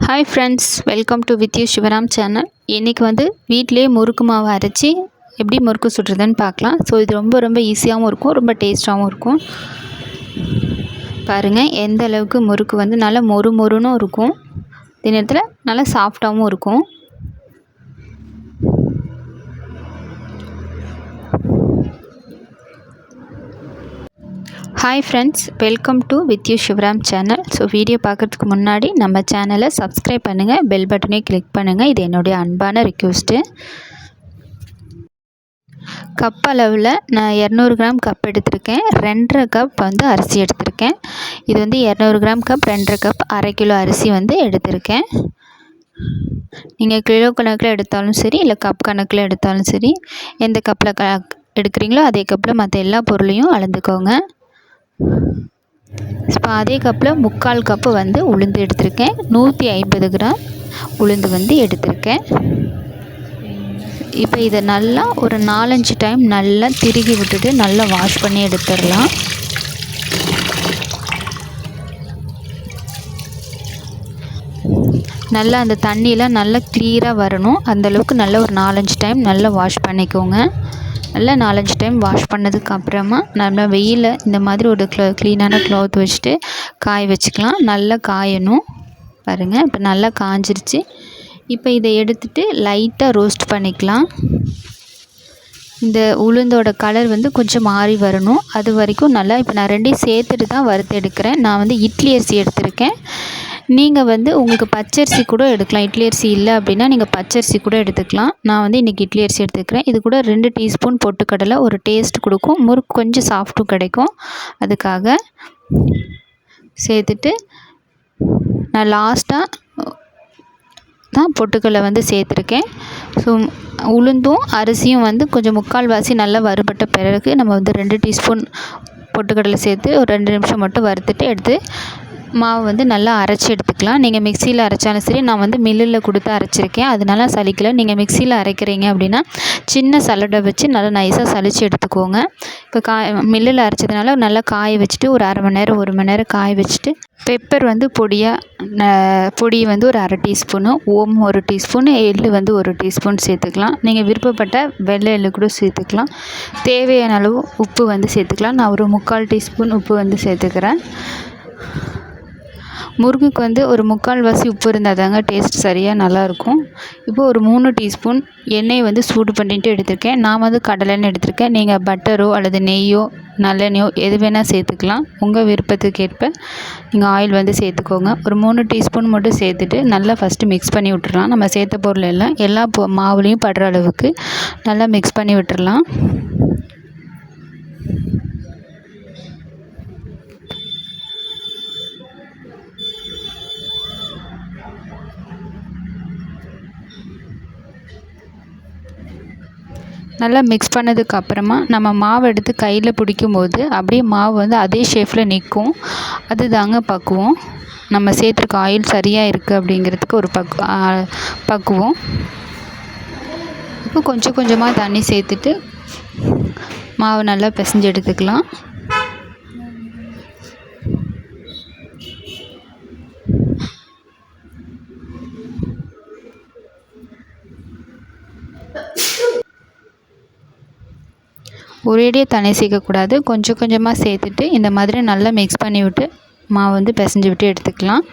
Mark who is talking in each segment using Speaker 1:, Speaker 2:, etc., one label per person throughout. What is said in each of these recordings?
Speaker 1: Hi friends, welcome to with you Sivaram channel. இன்றைக்கி வீட்டிலே முறுக்கு மாவு அரைச்சி எப்படி முறுக்கு சுடுறதுன்னு பார்க்கலாம். ஸோ இது ரொம்ப ஈஸியாகவும் இருக்கும், ரொம்ப டேஸ்ட்டாகவும் இருக்கும். பாருங்கள் எந்த அளவுக்கு முறுக்கு நல்லா மொறுன்னு இருக்கும், இதே நேரத்தில் நல்லா சாஃப்டாகவும் இருக்கும். Hi friends, welcome to with you Sivaram channel. So video பார்க்குறதுக்கு முன்னாடி நம்ம சேனலை சப்ஸ்கிரைப் பண்ணுங்கள், பெல் பட்டனையும் கிளிக் பண்ணுங்கள். இது என்னுடைய அன்பான ரிக்வெஸ்ட்டு. கப் அளவில் நான் 200 கிராம் கப் எடுத்திருக்கேன். 2.5 கப் அரிசி எடுத்திருக்கேன். இது 200 கிராம் கப் 2.5 கப் 1/2 கிலோ அரிசி எடுத்திருக்கேன். நீங்கள் கிலோ கணக்கில் எடுத்தாலும் சரி, இல்லை கப் கணக்கில் எடுத்தாலும் சரி, எந்த கப்பில் எடுக்கிறீங்களோ அதே கப்பில் மற்ற எல்லா பொருளையும் அளந்துக்கோங்க. இப்போ அதே கப்பில் 3/4 கப்பு உளுந்து எடுத்திருக்கேன். 150 கிராம் உளுந்து எடுத்திருக்கேன். இப்போ இதை நல்லா ஒரு 4-5 டைம் நல்லா திருகி விட்டுட்டு நல்லா வாஷ் பண்ணி எடுத்துடலாம். நல்லா அந்த தண்ணியெலாம் நல்லா கிளியராக வரணும், அந்தளவுக்கு நல்லா ஒரு 4-5 டைம் நல்லா வாஷ் பண்ணிக்கோங்க. நல்லா 4-5 டைம் வாஷ் பண்ணதுக்கு அப்புறமா நம்ம வெயிலில் இந்த மாதிரி ஒரு க்ளீனான க்ளாத் வச்சுட்டு காய வச்சுக்கலாம். நல்லா காயணும். பாருங்கள் இப்போ நல்லா காஞ்சிருச்சு. இப்போ இதை எடுத்துகிட்டு லைட்டாக ரோஸ்ட் பண்ணிக்கலாம். இந்த உளுந்தோட கலர் கொஞ்சம் மாறி வரணும், அது வரைக்கும் நல்லா. இப்போ நான் 2ஐயும் சேர்த்துட்டு தான் வறுத்து எடுக்கிறேன். நான் இட்லி அரிசி எடுத்திருக்கேன். நீங்கள் உங்களுக்கு பச்சரிசி கூட எடுக்கலாம். இட்லி அரிசி இல்லை அப்படின்னா நீங்கள் பச்சரிசி கூட எடுத்துக்கலாம். நான் இன்றைக்கி இட்லி அரிசி எடுத்துக்கிறேன். இது கூட 2 டீஸ்பூன் பொட்டுக்கடலை ஒரு டேஸ்ட் கொடுக்கும், முறுக்கு கொஞ்சம் சாஃப்ட்டும் கிடைக்கும். அதுக்காக சேர்த்துட்டு நான் லாஸ்ட்டாக தான் பொட்டுக்கடலை சேர்த்துருக்கேன். ஸோ உளுந்தும் அரிசியும் கொஞ்சம் 3/4 வாசி நல்லா வறுபட்ட பிறகு நம்ம 2 டீஸ்பூன் பொட்டுக்கடலை சேர்த்து ஒரு 2 நிமிஷம் மட்டும் வறுத்துட்டு எடுத்து மாவு நல்லா அரைச்சி எடுத்துக்கலாம். நீங்கள் மிக்சியில் அரைச்சாலும் சரி, நான் மில்லில் கொடுத்து அரைச்சிருக்கேன், அதனால சலிக்கலை. நீங்கள் மிக்சியில் அரைக்கிறீங்க அப்படின்னா சின்ன சல்லடை வச்சு நல்லா நைஸாக சலித்து எடுத்துக்கோங்க. இப்போ மில்லில் அரைச்சதுனால நல்லா காய வச்சுட்டு ஒரு 1/2 மணி நேரம் 1 மணி நேரம் காய வச்சுட்டு பெப்பர் பொடி ஒரு 1/2 டீஸ்பூனு, ஓம் 1 டீஸ்பூன், எள்ளு 1 டீஸ்பூன் சேர்த்துக்கலாம். நீங்கள் விருப்பப்பட்ட வெள்ளை எள்ளு கூட சேர்த்துக்கலாம். தேவையான அளவு உப்பு சேர்த்துக்கலாம். நான் ஒரு 3/4 டீஸ்பூன் உப்பு சேர்த்துக்கிறேன். முருங்குக்கு ஒரு 3/4 வாசி உப்பு இருந்தால் தாங்க டேஸ்ட் சரியாக நல்லாயிருக்கும். இப்போ ஒரு 3 டீஸ்பூன் எண்ணெய் சூடு பண்ணிட்டு எடுத்திருக்கேன். நான் கடலெண்ணெய் எடுத்திருக்கேன். நீங்கள் பட்டரோ அல்லது நெய்யோ நல்லெண்ணெயோ எது வேணால் சேர்த்துக்கலாம். உங்கள் விருப்பத்துக்கு ஏற்ப நீங்கள் ஆயில் சேர்த்துக்கோங்க. ஒரு 3 டீஸ்பூன் மட்டும் சேர்த்துட்டு நல்லா ஃபஸ்ட்டு மிக்ஸ் பண்ணி விட்டுறலாம். நம்ம சேர்த்த பொருள் எல்லாம் எல்லா மாவுலேயும் படுற அளவுக்கு நல்லா மிக்ஸ் பண்ணி விட்டுறலாம். நல்லா மிக்ஸ் பண்ணதுக்கு அப்புறமா நம்ம மாவு எடுத்து கையில் பிடிக்கும்போது அப்படியே மாவு அதே ஷேப்பில் நிற்கும். அது தாங்க பக்குவம். நம்ம சேர்த்துருக்க ஆயில் சரியாக இருக்குது அப்படிங்கிறதுக்கு ஒரு பக்குவம். இப்போ கொஞ்சம் கொஞ்சமாக தண்ணி சேர்த்துட்டு மாவு நல்லா பிசைஞ்சு எடுத்துக்கலாம். ஒரேடியாக தண்ணி சேர்க்கக்கூடாது, கொஞ்சம் கொஞ்சமாக சேர்த்துட்டு இந்த மாதிரி நல்லா மிக்ஸ் பண்ணி விட்டு மாவு பிசைஞ்சு விட்டு எடுத்துக்கலாம்.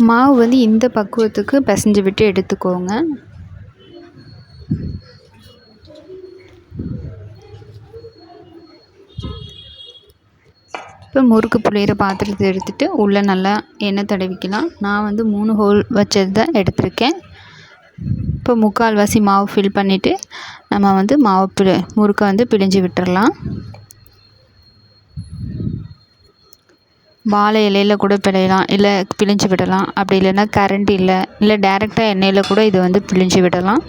Speaker 1: மாவு இந்த பக்குவத்துக்கு பிசைஞ்சு விட்டு எடுத்துக்கோங்க. இப்போ முறுக்கு புளியிற பாத்திரத்தை எடுத்துகிட்டு உள்ளே நல்லா எண்ணெய் தடவிக்கலாம். நான் வந்து 3 ஹோல் வச்சது தான் எடுத்திருக்கேன். இப்போ 3/4 மாவு ஃபில் பண்ணிவிட்டு நம்ம வந்து முறுக்கை வந்து பிழிஞ்சு விட்டுறலாம். வாழை இலையில் கூட பிழையலாம், இல்லை பிழிஞ்சு விடலாம். அப்படி இல்லைன்னா கரண்ட் இல்லை டேரெக்டாக எண்ணெயில் கூட இது வந்து பிழிஞ்சு விடலாம்.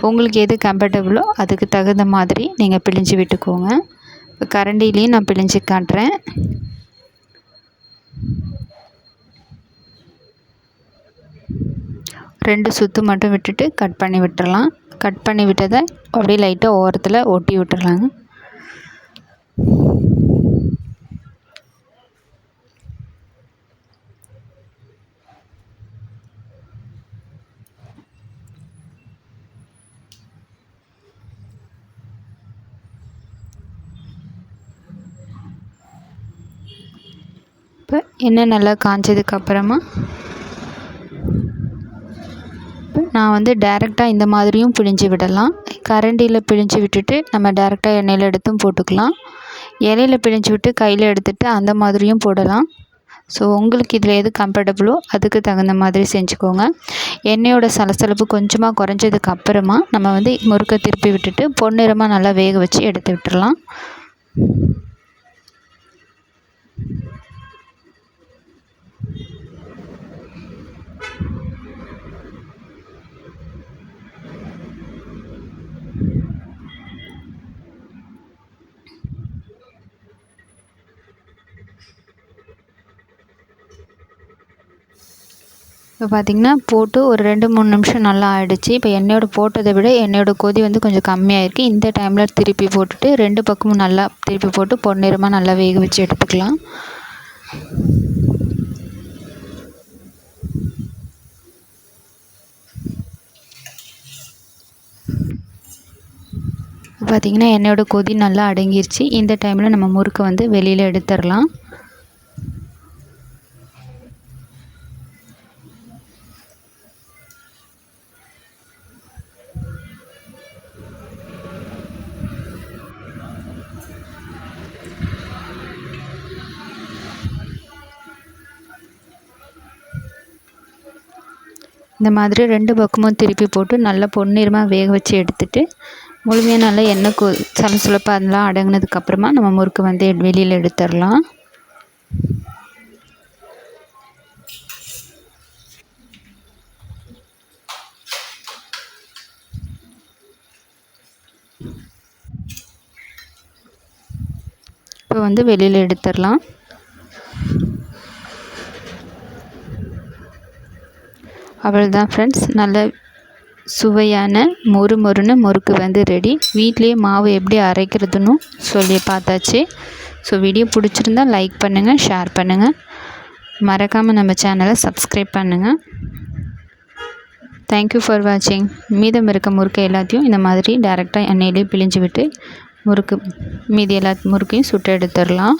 Speaker 1: உங்களுக்கு எது கம்ஃபர்டபுளோ அதுக்கு தகுந்த மாதிரி நீங்கள் பிழிஞ்சு விட்டுக்கோங்க. இப்போ கரண்டிலையும் நான் பிழிஞ்சு காட்டுறேன். ரெண்டு சுற்று மட்டும் விட்டுட்டு கட் பண்ணி விட்டுறலாம். கட் பண்ணி விட்டதை அப்படியே லைட்டாக ஓரத்தில் ஒட்டி விட்டுறலாங்க. இப்போ எண்ணெய் நல்லா காஞ்சதுக்கப்புறமா நான் வந்து டேரெக்டாக இந்த மாதிரியும் பிழிஞ்சு விடலாம். கரண்டியில் பிழிஞ்சு விட்டுட்டு நம்ம டேரெக்டாக எண்ணெயில் எடுத்தும் போட்டுக்கலாம். இலையில் பிழிஞ்சு விட்டு கையில் எடுத்துகிட்டு அந்த மாதிரியும் போடலாம். ஸோ உங்களுக்கு இதில் எது கம்ஃபர்டபுளோ அதுக்கு தகுந்த மாதிரி செஞ்சுக்கோங்க. எண்ணெயோட சலசலப்பு கொஞ்சமாக குறைஞ்சதுக்கப்புறமா நம்ம வந்து முறுக்கை திருப்பி விட்டுட்டு பொன்னிறமாக நல்லா வேக வச்சு எடுத்து விட்டுறலாம். இப்போ பார்த்திங்கன்னா போட்டு ஒரு 2-3 நிமிஷம் நல்லா ஆகிடுச்சு. இப்போ எண்ணெயோட போட்டதை விட எண்ணெயோட கொதி வந்து கொஞ்சம் கம்மியாகிருக்கு. இந்த டைமில் திருப்பி போட்டுட்டு 2 பக்கமும் நல்லா திருப்பி போட்டு பொன்னிறமாக நல்லா வேக வச்சு எடுத்துக்கலாம். பார்த்திங்கன்னா எண்ணெயோட கொதி நல்லா அடங்கிருச்சு. இந்த டைமில் நம்ம முறுக்கை வந்து வெளியில் எடுத்துடலாம். இந்த மாதிரி 2 பக்கமும் திருப்பி போட்டு நல்லா பொன்னிறமாக வேக வச்சு எடுத்துட்டு முழுமையாக நல்லா எண்ணெய் சலசலப்பு அதெல்லாம் அடங்கினதுக்கப்புறமா நம்ம முறுக்கு வந்து வெளியில் எடுத்துடலாம். இப்போ வந்து வெளியில் எடுத்துடலாம். அவ்வளோதான் ஃப்ரெண்ட்ஸ், நல்ல சுவையான மொறுமொறுன்னு முறுக்கு வந்து ரெடி. வீட்லேயே மாவு எப்படி அரைக்கிறதுன்னு சொல்லி பார்த்தாச்சு. ஸோ வீடியோ பிடிச்சிருந்தா லைக் பண்ணுங்கள், ஷேர் பண்ணுங்கள், மறக்காமல் நம்ம சேனலை சப்ஸ்கிரைப் பண்ணுங்கள். தேங்க்யூ ஃபார் வாட்சிங். மீதம் இருக்க முறுக்கை எல்லாத்தையும் இந்த மாதிரி டேரெக்டாக எண்ணெயிலே பிழிஞ்சு விட்டு மீதி எல்லா முறுக்கையும் சுட்டு எடுத்துடலாம்.